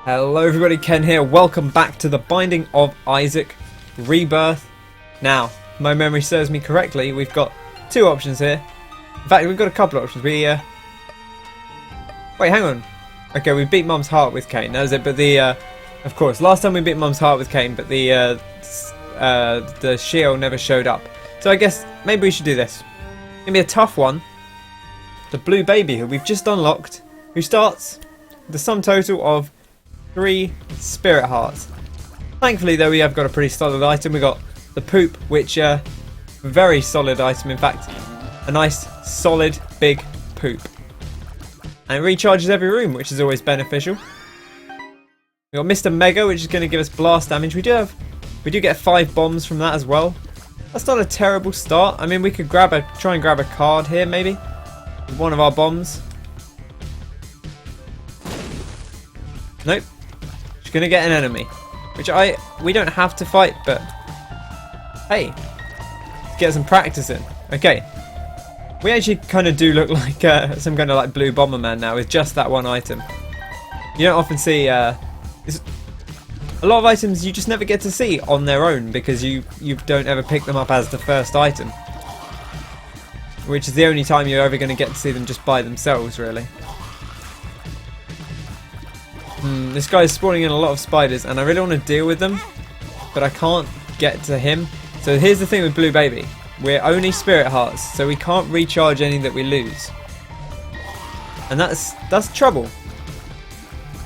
Hello everybody, Ken here. Welcome back to the Binding of Isaac Rebirth. Now, if my memory serves me correctly, we've got two options here. In fact, we've got a couple of options. Wait, hang on. Okay, we beat Mum's heart with Cain. That was it. But of course, last time we beat Mum's heart with Cain, but the shield never showed up. So I guess maybe we should do this. It's gonna be a tough one. The blue baby, who we've just unlocked, who starts with the sum total of 3 spirit hearts. Thankfully though, we have got a pretty solid item. We got the poop, which very solid item, in fact, a nice solid big poop, and it recharges every room, which is always beneficial. We got Mr. Mega, which is going to give us blast damage. We do get 5 bombs from that as well. That's not a terrible start. I mean, we could try and grab a card here maybe with one of our bombs. Nope. She's gonna get an enemy, which we don't have to fight, but hey, let's get some practice in. Okay, we actually kind of do look like some kind of like blue Bomberman now with just that one item. You don't often see a lot of items you just never get to see on their own because you don't ever pick them up as the first item, which is the only time you're ever going to get to see them just by themselves, really. This guy is spawning in a lot of spiders and I really want to deal with them, but I can't get to him. So here's the thing with Blue Baby. We're only spirit hearts, so we can't recharge any that we lose. And that's trouble.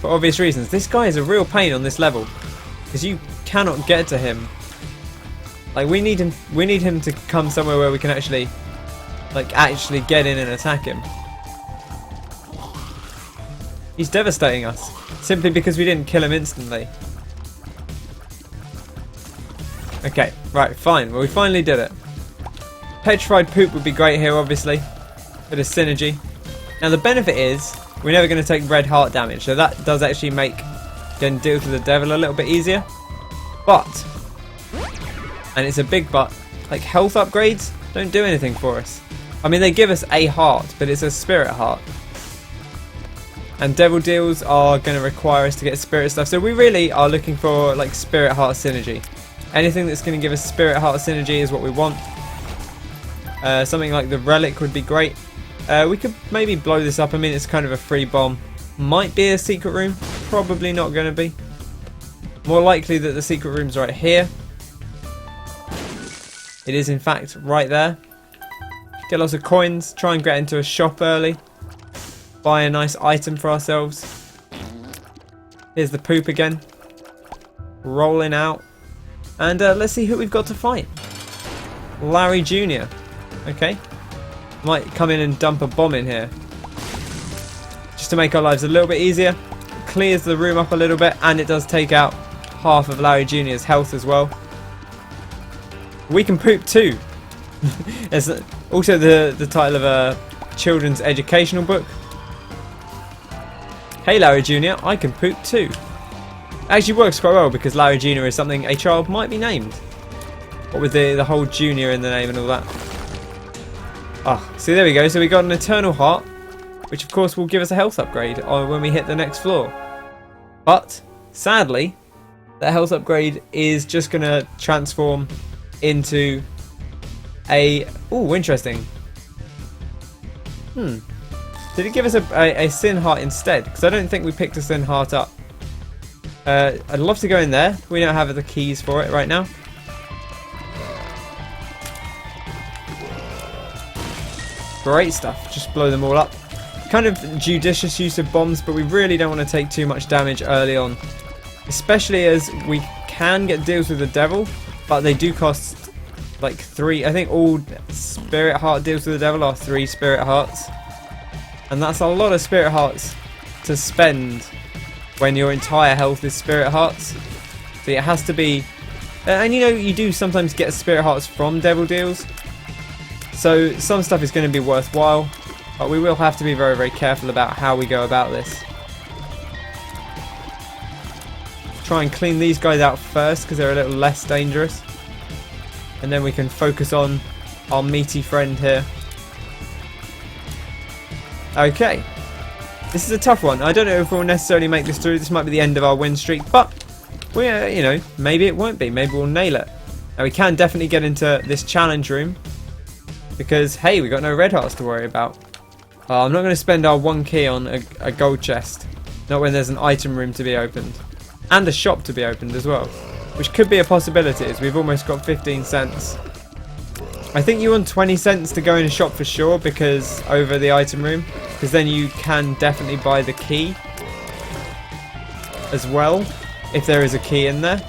For obvious reasons. This guy is a real pain on this level, because you cannot get to him. Like, we need him to come somewhere where we can actually get in and attack him. He's devastating us, simply because we didn't kill him instantly. Okay, right, fine. Well, we finally did it. Petrified poop would be great here, obviously. Bit of synergy. Now, the benefit is we're never going to take red heart damage, so that does actually make getting deals with the devil a little bit easier. But, and it's a big but, like, health upgrades don't do anything for us. I mean, they give us a heart, but it's a spirit heart. And devil deals are going to require us to get spirit stuff, so we really are looking for like spirit heart synergy. Anything that's going to give us spirit heart synergy is what we want. Something like the relic would be great. We could maybe blow this up. I mean, it's kind of a free bomb. Might be a secret room, probably not going to be. More likely that the secret room's right here. It is in fact right there. Get lots of coins, try and get into a shop early. Buy a nice item for ourselves. Here's the poop again. Rolling out. And let's see who we've got to fight. Larry Jr. Okay. Might come in and dump a bomb in here, just to make our lives a little bit easier. Clears the room up a little bit, and it does take out half of Larry Jr.'s health as well. We can poop too. It's also the title of a children's educational book. Hey Larry Jr., I can poop too. Actually works quite well because Larry Jr. is something a child might be named. What with the whole junior in the name and all that. Ah, so there we go. So we got an eternal heart, which of course will give us a health upgrade when we hit the next floor. But sadly, that health upgrade is just going to transform into a... Ooh, interesting. Did it give us a sin heart instead? Because I don't think we picked a sin heart up. I'd love to go in there. We don't have the keys for it right now. Great stuff. Just blow them all up. Kind of judicious use of bombs, but we really don't want to take too much damage early on. Especially as we can get deals with the devil, but they do cost like 3. I think all spirit heart deals with the devil are 3 spirit hearts. And that's a lot of spirit hearts to spend when your entire health is spirit hearts. So it has to be... And you know, you do sometimes get spirit hearts from devil deals. So some stuff is going to be worthwhile. But we will have to be very, very careful about how we go about this. Try and clean these guys out first because they're a little less dangerous. And then we can focus on our meaty friend here. Okay. This is a tough one. I don't know if we'll necessarily make this through. This might be the end of our win streak, but we, you know, maybe it won't be. Maybe we'll nail it. Now we can definitely get into this challenge room because hey, we got no red hearts to worry about. I'm not going to spend our 1 key on a gold chest. Not when there's an item room to be opened and a shop to be opened as well, which could be a possibility. As we've almost got 15 cents. I think you want 20 cents to go in a shop for sure, because over the item room, because then you can definitely buy the key as well if there is a key in there,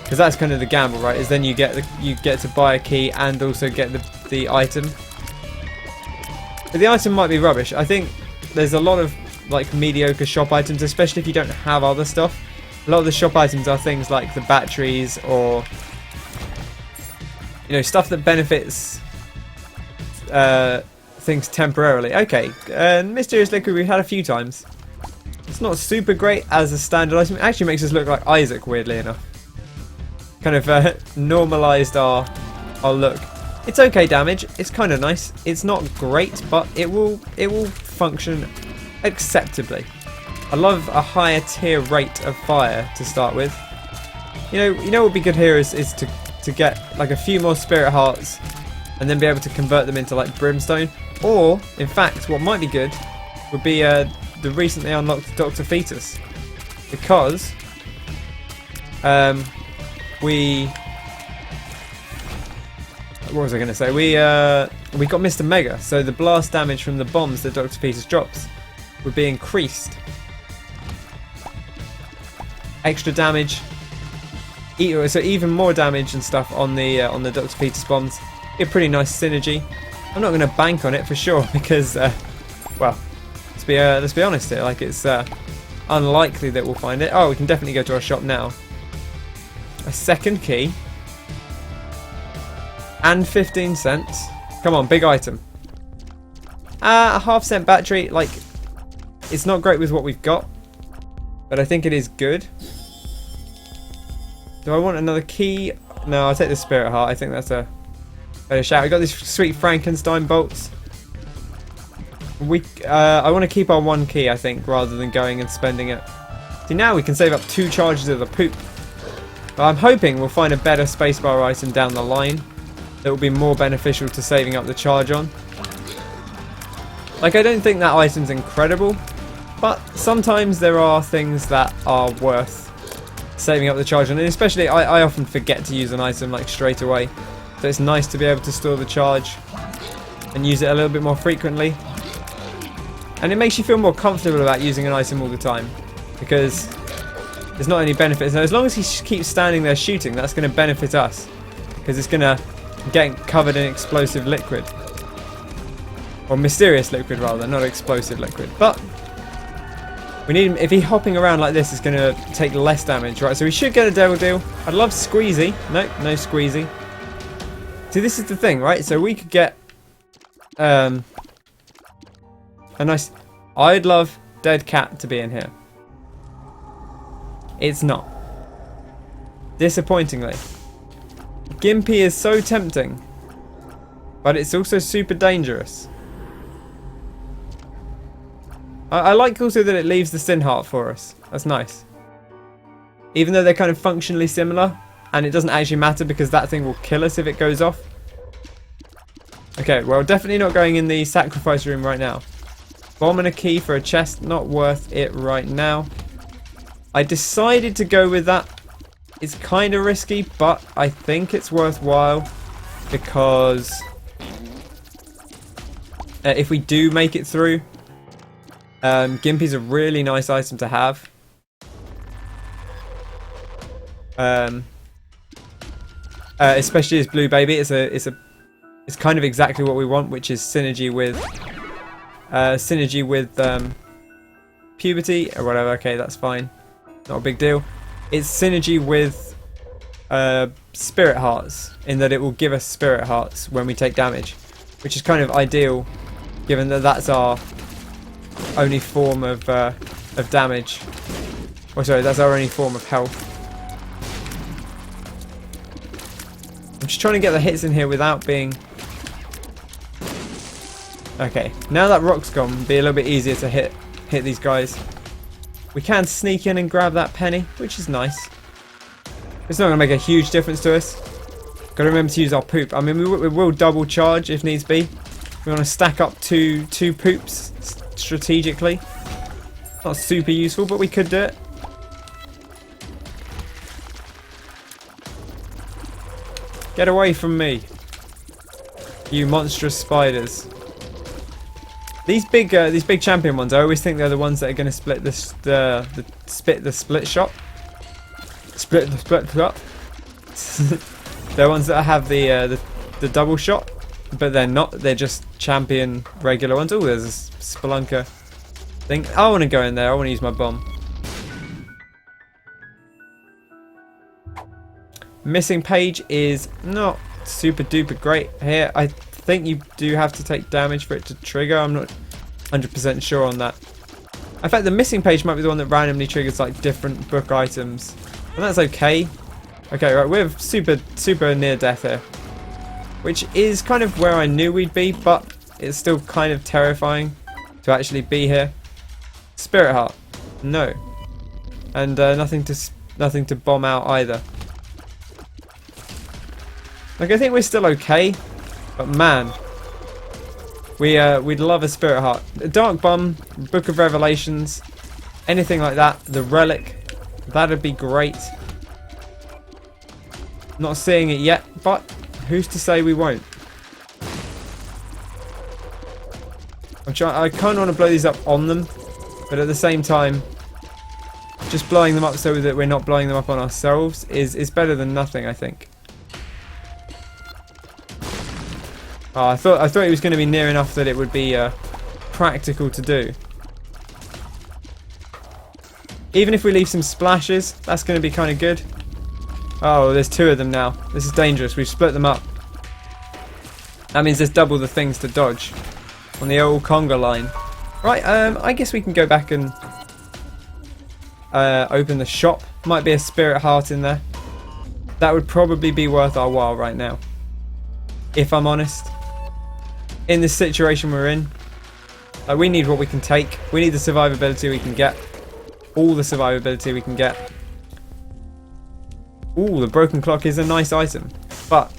because that's kind of the gamble, right? Is then you get to buy a key and also get the item. But the item might be rubbish. I think there's a lot of like mediocre shop items, especially if you don't have other stuff. A lot of the shop items are things like the batteries or, you know, stuff that benefits things temporarily. Okay, Mysterious Liquid we've had a few times. It's not super great as a standard item. It actually makes us look like Isaac, weirdly enough. Kind of normalised our look. It's okay damage. It's kind of nice. It's not great, but it will function acceptably. I love a higher tier rate of fire to start with. You know what would be good here is to get like a few more spirit hearts and then be able to convert them into like brimstone. Or, in fact, what might be good would be the recently unlocked Dr. Fetus, because what was I going to say? We got Mr. Mega, so the blast damage from the bombs that Dr. Fetus drops would be increased. Extra damage, so even more damage and stuff on the Dr. Fetus bombs. Be a pretty nice synergy. I'm not going to bank on it for sure because, well, let's be honest here. Like, it's unlikely that we'll find it. Oh, we can definitely go to our shop now. A second key and 15 cents. Come on, big item. A half-cent battery. Like, it's not great with what we've got, but I think it is good. Do I want another key? No, I'll take the spirit heart. I think that's a better shout. We got these sweet Frankenstein bolts. I want to keep our 1 key, I think, rather than going and spending it. See, now we can save up 2 charges of the poop. But I'm hoping we'll find a better spacebar item down the line that will be more beneficial to saving up the charge on. Like, I don't think that item's incredible, but sometimes there are things that are worth saving up the charge on, and especially I often forget to use an item like straight away, so it's nice to be able to store the charge and use it a little bit more frequently, and it makes you feel more comfortable about using an item all the time, because there's not any benefits. Now, as long as he keeps standing there shooting, that's going to benefit us, because it's going to get covered in explosive liquid, or mysterious liquid rather, not explosive liquid. But we need him. If he's hopping around like this, it's going to take less damage, right? So we should get a devil deal. I'd love squeezy. Nope, no squeezy. See, this is the thing, right? So we could get a nice. I'd love dead cat to be in here. It's not. Disappointingly. Gimpy is so tempting, but it's also super dangerous. I like also that it leaves the Sin Heart for us. That's nice. Even though they're kind of functionally similar, and it doesn't actually matter because that thing will kill us if it goes off. Okay, well, definitely not going in the sacrifice room right now. Bomb and a key for a chest, not worth it right now. I decided to go with that. It's kind of risky, but I think it's worthwhile because if we do make it through, Gimpy's a really nice item to have. Especially as Blue Baby, it's kind of exactly what we want, which is synergy with puberty or whatever. Okay, that's fine, not a big deal. It's synergy with spirit hearts, in that it will give us spirit hearts when we take damage, which is kind of ideal, given that that's our only form of damage. Oh, sorry, that's our only form of health. I'm just trying to get the hits in here without being... Okay, now that rock's gone, it'll be a little bit easier to hit hit these guys. We can sneak in and grab that penny, which is nice. It's not going to make a huge difference to us. Got to remember to use our poop. I mean, we will double charge if needs be. We want to stack up two poops strategically. Not super useful, but we could do it. Get away from me, you monstrous spiders. These big champion ones, I always think they're the ones that are going to split the split shot. Split the split shot. They're ones that have the double shot, but they're not. They're just champion regular ones. Oh, there's a spelunker thing. I want to go in there. I want to use my bomb. Missing page is not super duper great here. I think you do have to take damage for it to trigger. I'm not 100% sure on that. In fact, the missing page might be the one that randomly triggers like different book items, and that's okay. Okay, right, we're super near death here, which is kind of where I knew we'd be, but it's still kind of terrifying to actually be here. Spirit heart, no, and nothing to bomb out either. Like, I think we're still okay, but man, we'd love a spirit heart. A dark bomb, Book of Revelations, anything like that. The relic, that'd be great. Not seeing it yet, but who's to say we won't? I kind of want to blow these up on them, but at the same time, just blowing them up so that we're not blowing them up on ourselves is better than nothing, I think. Oh, I thought it was going to be near enough that it would be practical to do. Even if we leave some splashes, that's going to be kind of good. Oh, there's two of them now. This is dangerous. We've split them up. That means there's double the things to dodge on the old conga line. Right, I guess we can go back and open the shop. Might be a spirit heart in there. That would probably be worth our while right now, if I'm honest. In this situation we're in, we need what we can take. We need the survivability we can get. All the survivability we can get. Ooh, the broken clock is a nice item, but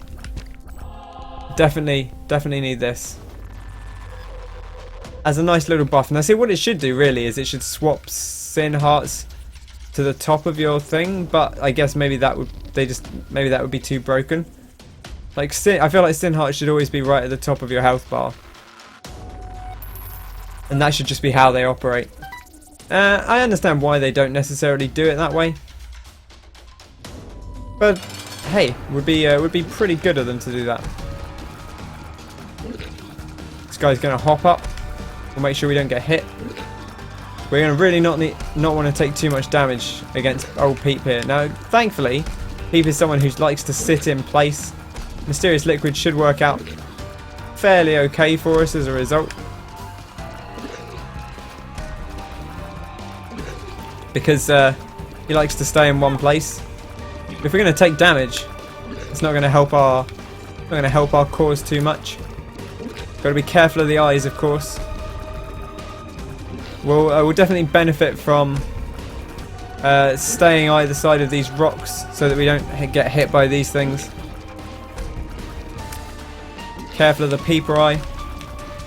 definitely need this as a nice little buff. Now, see, what it should do really is it should swap sin hearts to the top of your thing, but I guess maybe that would be too broken. Like, I feel like sin hearts should always be right at the top of your health bar, and that should just be how they operate. I understand why they don't necessarily do it that way, but hey, would be pretty good of them to do that. This guy's gonna hop up. We'll make sure we don't get hit. We're gonna really not want to take too much damage against old Peep here. Now, thankfully, Peep is someone who likes to sit in place. Mysterious liquid should work out fairly okay for us as a result, because he likes to stay in one place. If we're going to take damage, it's not going to help our cause too much. Got to be careful of the eyes, of course. We'll definitely benefit from staying either side of these rocks so that we don't get hit by these things. Careful of the peeper eye.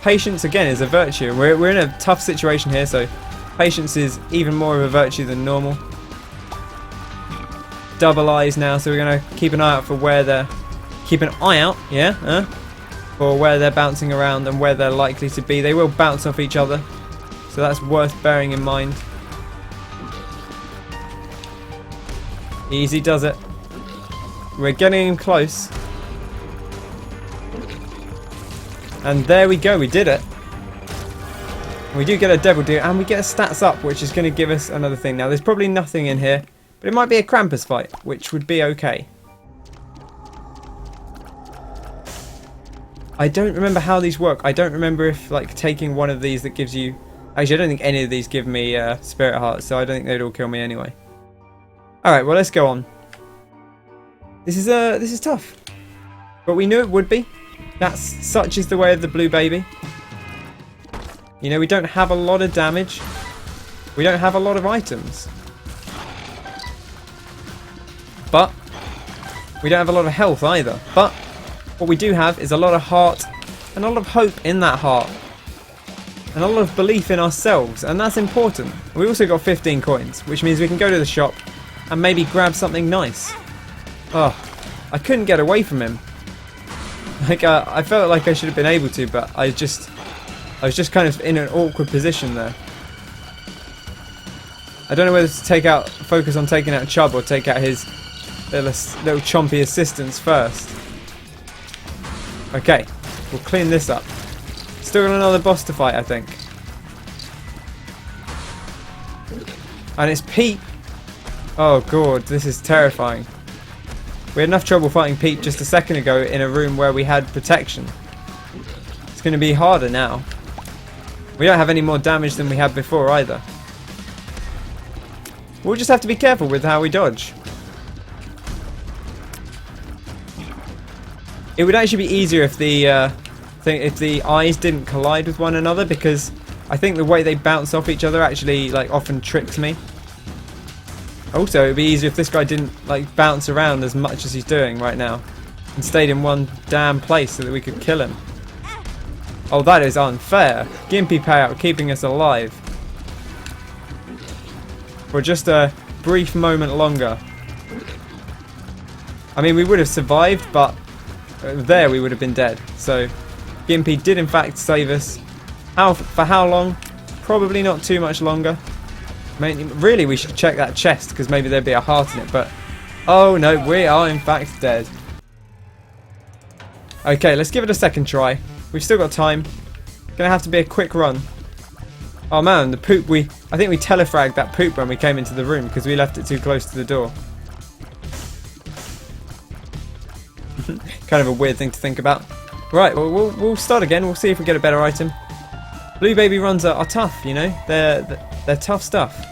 Patience, again, is a virtue. We're in a tough situation here, so patience is even more of a virtue than normal. Double eyes now, so we're going to keep an eye out for where they're... Keep an eye out, yeah? For where they're bouncing around and where they're likely to be. They will bounce off each other, so that's worth bearing in mind. Easy does it. We're getting close. And there we go, we did it. We do get a devil deal, and we get a stats up, which is going to give us another thing. Now, there's probably nothing in here, but it might be a Krampus fight, which would be okay. I don't remember how these work. I don't remember if, like, taking one of these that gives you... Actually, I don't think any of these give me spirit hearts, so I don't think they'd all kill me anyway. Alright, well, let's go on. This is tough. But we knew it would be. Such is the way of the blue baby. You know, we don't have a lot of damage, we don't have a lot of items. But we don't have a lot of health either. But what we do have is a lot of heart and a lot of hope in that heart. And a lot of belief in ourselves, and that's important. We also got 15 coins, which means we can go to the shop and maybe grab something nice. Oh, I couldn't get away from him. Like, I felt like I should have been able to, but I was just kind of in an awkward position there. I don't know whether to focus on taking out Chubb or take out his little chompy assistants first. Okay, we'll clean this up. Still got another boss to fight, I think. And it's Peep. Oh god, this is terrifying. We had enough trouble fighting Peep just a second ago in a room where we had protection. It's going to be harder now. We don't have any more damage than we had before either. We'll just have to be careful with how we dodge. It would actually be easier if the eyes didn't collide with one another, because I think the way they bounce off each other actually like often tricks me. Also, it would be easier if this guy didn't like bounce around as much as he's doing right now and stayed in one damn place so that we could kill him. Oh, that is unfair. Gimpy payout keeping us alive for just a brief moment longer. I mean, we would have survived, but there we would have been dead. So Gimpy did in fact save us. For how long? Probably not too much longer. I mean, really, we should check that chest, because maybe there'd be a heart in it, but oh no, we are in fact dead. Okay, let's give it a second try. We've still got time. Gonna have to be a quick run. Oh man, the poop, I think we telefragged that poop when we came into the room because we left it too close to the door. Kind of a weird thing to think about. Right, well, we'll start again. We'll see if we get a better item. Blue baby runs are tough, you know. They're tough stuff.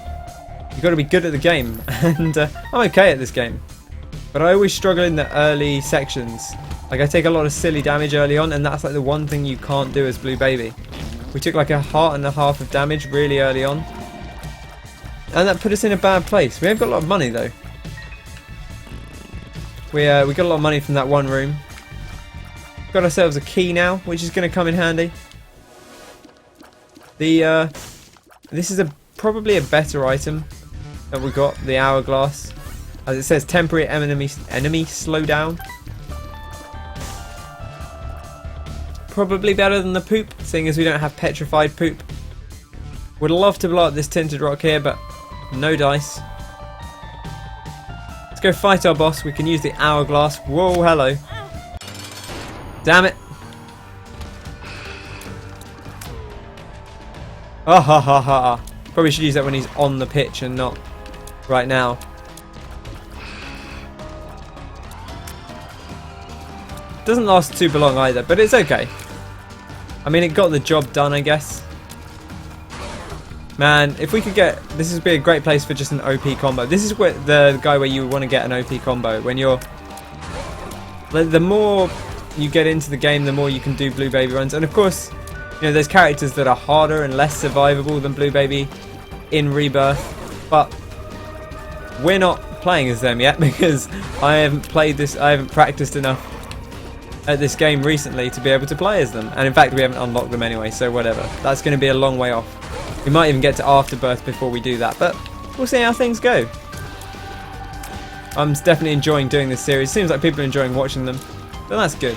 You've got to be good at the game, and I'm okay at this game. But I always struggle in the early sections. Like, I take a lot of silly damage early on, and that's like the one thing you can't do as Blue Baby. We took like a heart and a half of damage really early on. And that put us in a bad place. We have got a lot of money though. We got a lot of money from that one room. Got ourselves a key now, which is going to come in handy. This is probably a better item that we got, the hourglass. As it says, temporary enemy slowdown. Probably better than the poop, seeing as we don't have petrified poop. Would love to blow up this tinted rock here, but no dice. Let's go fight our boss. We can use the hourglass. Whoa, hello. Damn it. Ah ha ha ha. Probably should use that when he's on the pitch and not right now. Doesn't last too long either, but it's okay. I mean, it got the job done, I guess. Man, if we could get... This would be a great place for just an OP combo. This is where the guy where you want to get an OP combo. When you're... The more you get into the game, the more you can do Blue Baby runs. And of course, you know, there's characters that are harder and less survivable than Blue Baby in Rebirth. But we're not playing as them yet because I haven't played this... I haven't practiced enough at this game recently to be able to play as them. And in fact, we haven't unlocked them anyway, so whatever. That's going to be a long way off. We might even get to Afterbirth before we do that, but we'll see how things go. I'm definitely enjoying doing this series. Seems like people are enjoying watching them, so that's good.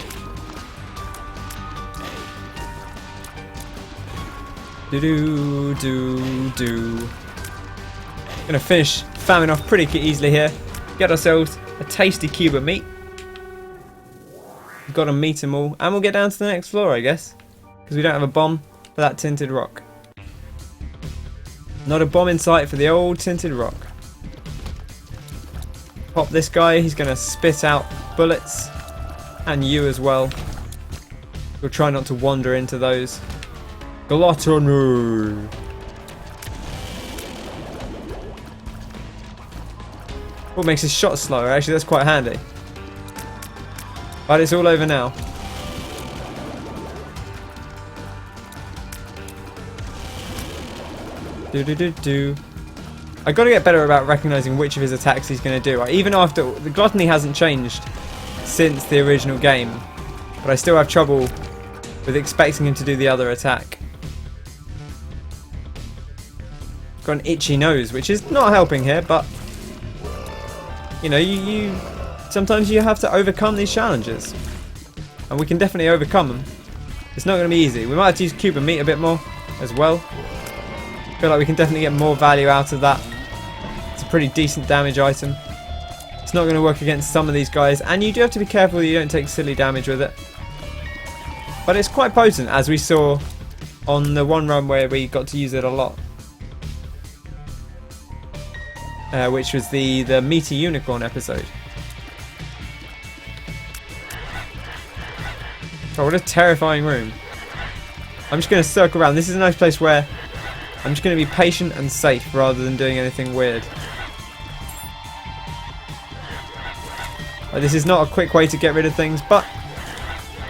Gonna finish famine off pretty easily here. Get ourselves a tasty cube of meat. We've got to meet them all, and we'll get down to the next floor, I guess, because we don't have a bomb for that tinted rock. Not a bomb in sight for the old tinted rock. Pop this guy, he's going to spit out bullets, and you as well. We'll try not to wander into those. Gluttony! What makes his shot slower? Actually, that's quite handy. But it's all over now. Do. I got to get better about recognizing which of his attacks he's going to do. Even after the gluttony hasn't changed since the original game, but I still have trouble with expecting him to do the other attack. Got an itchy nose, which is not helping here, but you know, you sometimes you have to overcome these challenges, and we can definitely overcome them. It's not going to be easy. We might have to use cube of meat a bit more as well. Feel like we can definitely get more value out of that. It's a pretty decent damage item. It's not going to work against some of these guys, and you do have to be careful that you don't take silly damage with it. But it's quite potent, as we saw on the one run where we got to use it a lot. Which was the Meaty Unicorn episode. Oh, what a terrifying room. I'm just going to circle around. This is a nice place where I'm just going to be patient and safe rather than doing anything weird. This is not a quick way to get rid of things, but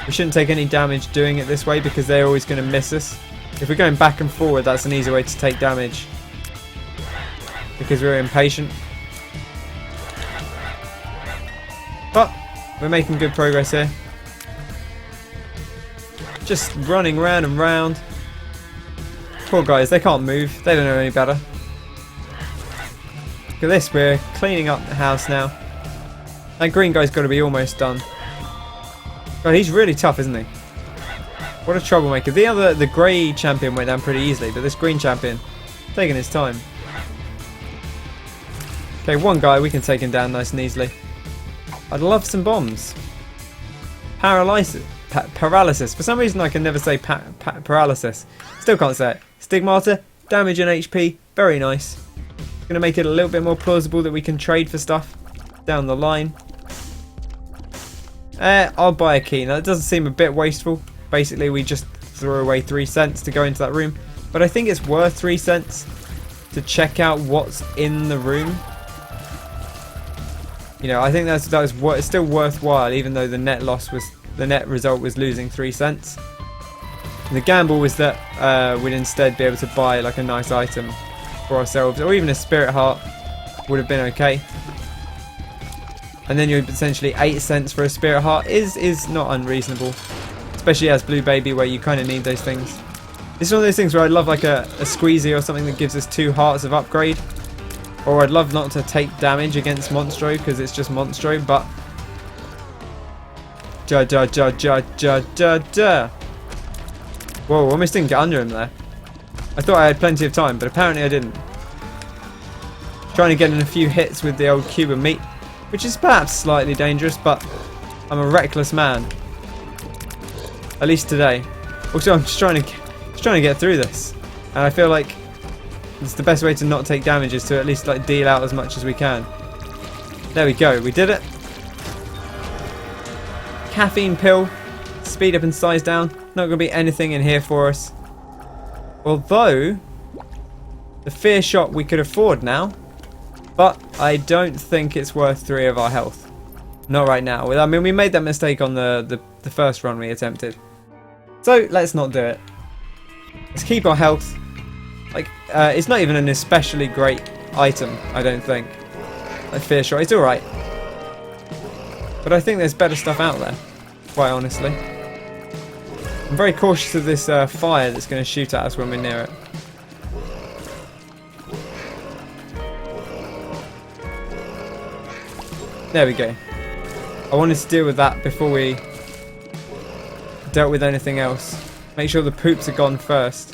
we shouldn't take any damage doing it this way because they're always going to miss us. If we're going back and forward, that's an easy way to take damage because we're impatient. But we're making good progress here. Just running round and round. Poor guys, they can't move. They don't know any better. Look at this, we're cleaning up the house now. That green guy's got to be almost done. God, he's really tough, isn't he? What a troublemaker. The grey champion went down pretty easily, but this green champion, taking his time. Okay, one guy, we can take him down nice and easily. I'd love some bombs. Paralysis. Paralysis. For some reason I can never say paralysis. Still can't say it. Stigmata, damage and HP, very nice. It's going to make it a little bit more plausible that we can trade for stuff down the line. I'll buy a key. Now that doesn't seem a bit wasteful. Basically we just threw away 3 cents to go into that room. But I think it's worth 3 cents to check out what's in the room. You know, I think it's still worthwhile, even though the net result was losing 3 cents. And the gamble was that we'd instead be able to buy like a nice item for ourselves, or even a spirit heart would have been okay. And then you're essentially 8 cents for a spirit heart is not unreasonable, especially as Blue Baby, where you kind of need those things. This is one of those things where I'd love like a squeezy or something that gives us 2 hearts of upgrade. Or I'd love not to take damage against Monstro because it's just Monstro, but Whoa, almost didn't get under him there. I thought I had plenty of time, but apparently I didn't. Trying to get in a few hits with the old cube of meat, which is perhaps slightly dangerous, but I'm a reckless man. At least today. Also, I'm just trying to get through this, and I feel like it's the best way to not take damage is to at least like deal out as much as we can. There we go, we did it. Caffeine pill, speed up and size down. Not going to be anything in here for us. Although the fear shot we could afford now, but I don't think it's worth 3 of our health. Not right now. I mean, we made that mistake on the first run we attempted. So let's not do it. Let's keep our health. Like, it's not even an especially great item, I don't think. Like fear shot, it's alright. But I think there's better stuff out there, quite honestly. I'm very cautious of this fire that's going to shoot at us when we're near it. There we go. I wanted to deal with that before we dealt with anything else. Make sure the poops are gone first.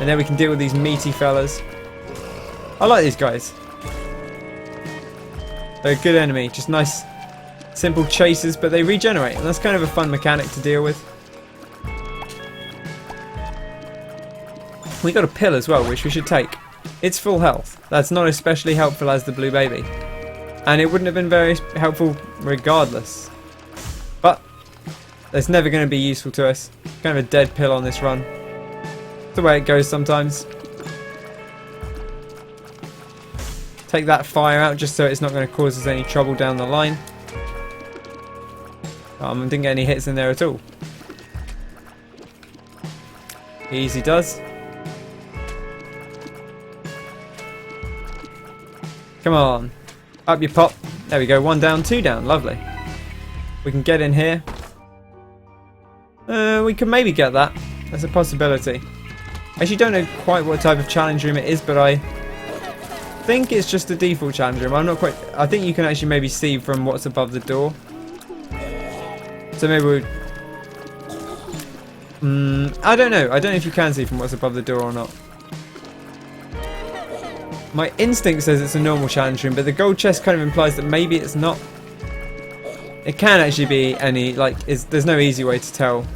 And then we can deal with these meaty fellas. I like these guys. They're a good enemy. Just nice, simple chasers, but they regenerate. And that's kind of a fun mechanic to deal with. We got a pill as well, which we should take. It's full health. That's not especially helpful as the Blue Baby. And it wouldn't have been very helpful regardless. But it's never going to be useful to us. Kind of a dead pill on this run. It's the way it goes sometimes. Take that fire out just so it's not going to cause us any trouble down the line. Didn't get any hits in there at all. Easy does. Come on. Up you pop. There we go. 1 down, 2 down. Lovely. We can get in here. We could maybe get that. That's a possibility. I actually don't know quite what type of challenge room it is, but I think it's just a default challenge room. I'm not quite... I think you can actually maybe see from what's above the door. So maybe we... I don't know. I don't know if you can see from what's above the door or not. My instinct says it's a normal challenge room, but the gold chest kind of implies that maybe it's not. It can actually be any, like, there's no easy way to tell.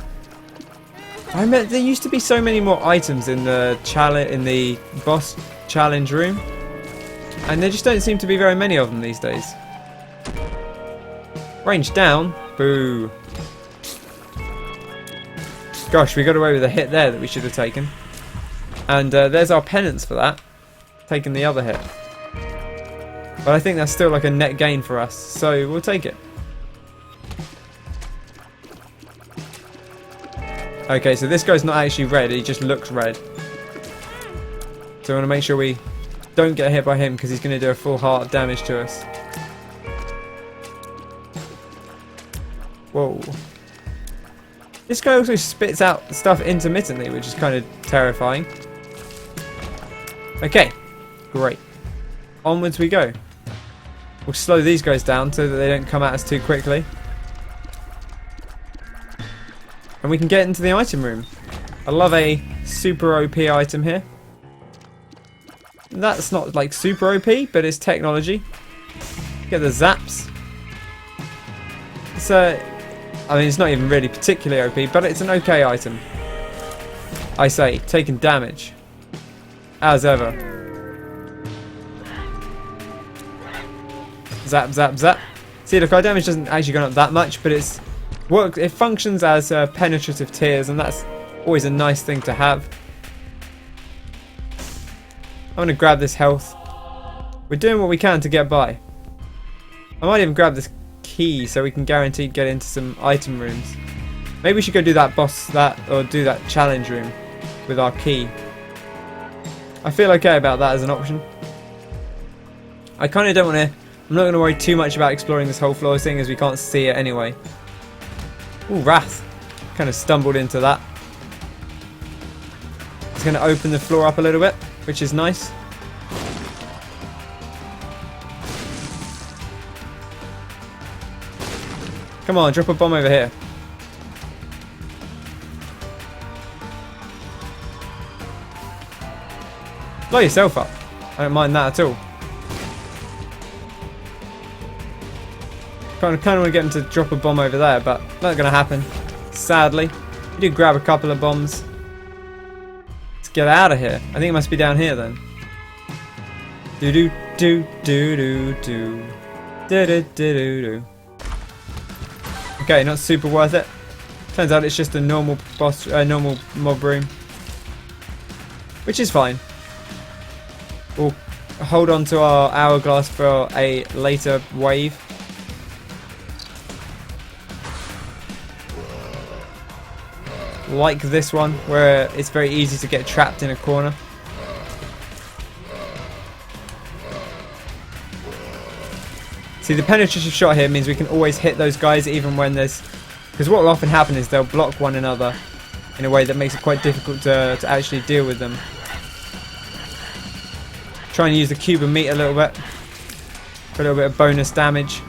I mean, there used to be so many more items in the boss challenge room, and there just don't seem to be very many of them these days. Range down. Boo. Gosh, we got away with a hit there that we should have taken. And there's our penance for that. Taking the other hit. But I think that's still like a net gain for us, so we'll take it. Okay, so this guy's not actually red, he just looks red. So I want to make sure we don't get hit by him because he's going to do a full heart of damage to us. Whoa. This guy also spits out stuff intermittently, which is kind of terrifying. Okay, great. Onwards we go. We'll slow these guys down so that they don't come at us too quickly. And we can get into the item room. I love a super OP item here. That's not like super OP, but it's technology. Get the zaps. It's I mean, it's not even really particularly OP, but it's an okay item. I say, taking damage. As ever. Zap, zap, zap. See, look, our damage doesn't actually go up that much, but it functions as penetrative tears, and that's always a nice thing to have. I'm going to grab this health. We're doing what we can to get by. I might even grab this key so we can guaranteed get into some item rooms. Maybe we should go do that or do that challenge room with our key. I feel okay about that as an option. I kind of don't want to... I'm not going to worry too much about exploring this whole floor, seeing as we can't see it anyway. Ooh, Wrath. Kind of stumbled into that. It's going to open the floor up a little bit, which is nice. Come on, drop a bomb over here. Blow yourself up. I don't mind that at all. Kind of want to get him to drop a bomb over there, but not going to happen. Sadly. We did grab a couple of bombs. Let's get out of here. I think it must be down here then. Do do do do do do do do do do. Okay, not super worth it. Turns out it's just a normal boss, normal mob room, which is fine. We'll hold on to our hourglass for a later wave. Like this one, where it's very easy to get trapped in a corner. See, the penetrative shot here means we can always hit those guys even when there's... Because what will often happen is they'll block one another in a way that makes it quite difficult to actually deal with them. Try and use the cube of meat a little bit. For a little bit of bonus damage.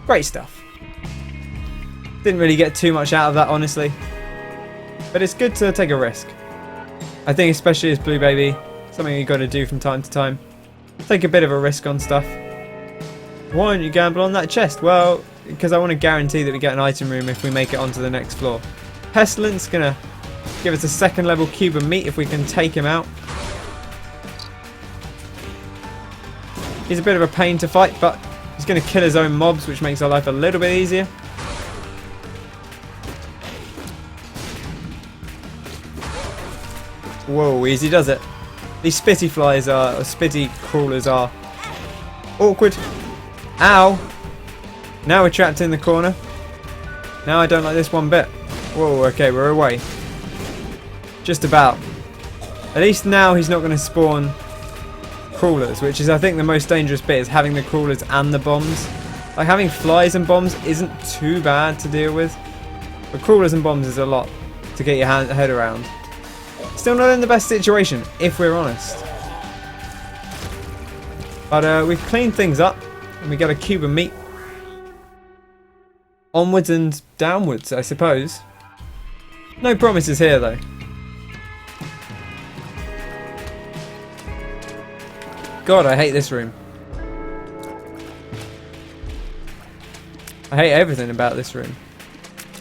Great stuff. Didn't really get too much out of that, honestly. But it's good to take a risk. I think especially as Blue Baby, something you got to do from time to time. Take a bit of a risk on stuff. Why don't you gamble on that chest? Well, because I want to guarantee that we get an item room if we make it onto the next floor. Pestilence gonna give us a second level cube of meat if we can take him out. He's a bit of a pain to fight, but he's going to kill his own mobs, which makes our life a little bit easier. Whoa, easy does it. These spitty flies are, or spitty crawlers are awkward. Ow! Now we're trapped in the corner. Now I don't like this one bit. Whoa, okay, we're away. Just about. At least now he's not going to spawn crawlers, which is I think the most dangerous bit, is having the crawlers and the bombs. Like having flies and bombs isn't too bad to deal with, but crawlers and bombs is a lot to get your head around. Still not in the best situation, if we're honest. But we've cleaned things up, and we got a cube of meat. Onwards and downwards, I suppose. No promises here, though. God, I hate this room. I hate everything about this room.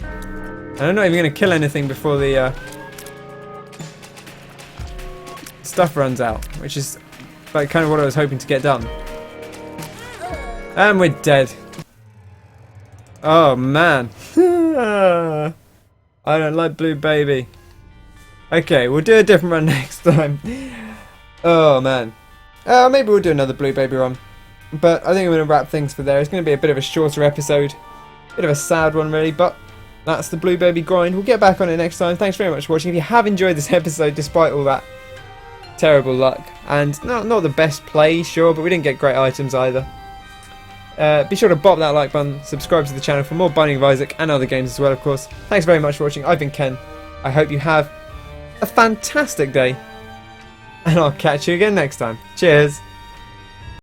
And I'm not even going to kill anything before the stuff runs out, which is like kind of what I was hoping to get done. And we're dead. Oh man. I don't like Blue Baby. Okay, we'll do a different run next time. Oh man. Maybe we'll do another Blue Baby run. But I think I'm going to wrap things for there. It's going to be a bit of a shorter episode. Bit of a sad one really, but that's the Blue Baby grind. We'll get back on it next time. Thanks very much for watching. If you have enjoyed this episode, despite all that terrible luck, and not the best play, sure, but we didn't get great items either. Be sure to bop that like button, subscribe to the channel for more Binding of Isaac and other games as well, of course. Thanks very much for watching. I've been Ken. I hope you have a fantastic day, and I'll catch you again next time. Cheers!